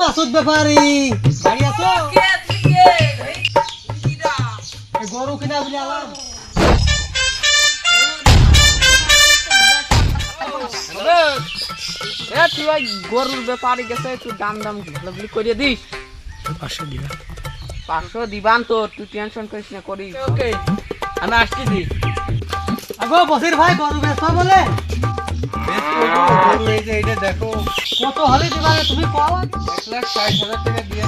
মাসুদ ব্যাপারী বাড়ি আছো? গরু কিনা বলে আলাম। তুই ওই গরুর ব্যাপারে গেছে তুই দাম দাম ভালো করিয়ে দিস। 500 দিবা। 500 দিবান তো তুই টেনশন করিস না করিস। ওকে আমি আসতেছি। আগো বসির ভাই গরু বেচবা বলে? গরু এই যে এইটা দেখো, কত হলে দিবা রে তুমি কও? 1,60,000 টাকা দিয়ে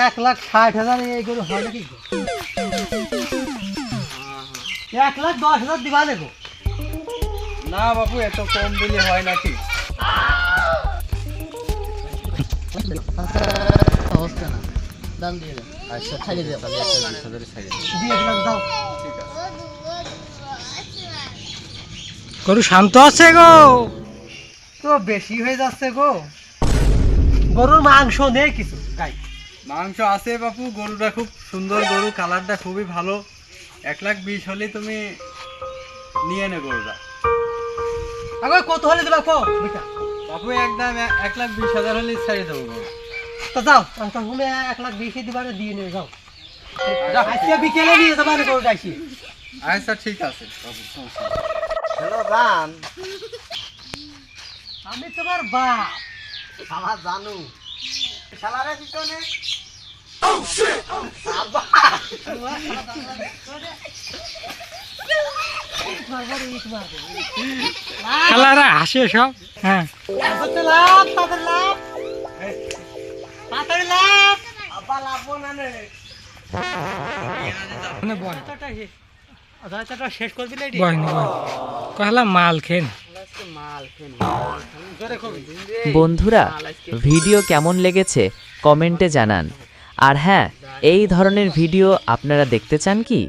1,60,000 এই গরু হবে কি? 1,10,000 দিবা নেগো। না বাবু, এত কম দিলে হয় নাকি? হচ্ছে না, দাম দিয়ে দাও। আচ্ছা ছাড়িয়ে দিও, তাহলে 1,20,000 ছাড়িয়ে দিও। দিয়ে দিলাম, দাও। ঠিক আছে। গরু শান্ত আছে গো, তো বেশি হয়ে যাচ্ছে গো। গরুর মাংস নেই কিছু তাই। মাংস আছে বাপু, গরুটা খুব সুন্দর গরু, কালারটা খুবই ভালো। 1,20,000 হলে তুমি নিয়ে নে গরুটা। আগো কত হলে দিবা কো বেটা? বাপু একদম 1,20,000 হলে ছাড়িয়ে দেবো গরু। তো যাও, তুমি 1,20,000 দিবা দিয়ে নিয়ে যাও। আজকে বিকেলে নিয়ে যাবা গরু যাইছি। আচ্ছা ঠিক আছে বাবু, সমস্যা নেই। হ্যালো জান, আমি তোমার বাপ। আমার জানু শালারে পিছনে খেলারা হাসে সব। হ্যাঁ লাভ তাদের লাভ তাদের লাভ আব্বা লাভ না রে। বল আচ্ছা শেষ করবি না বল কহলা মাল খেন। বন্ধুরা ভিডিও কেমন লেগেছে কমেন্টে জানান। আর হ্যাঁ, এই ধরনের ভিডিও আপনারা দেখতে চান কি?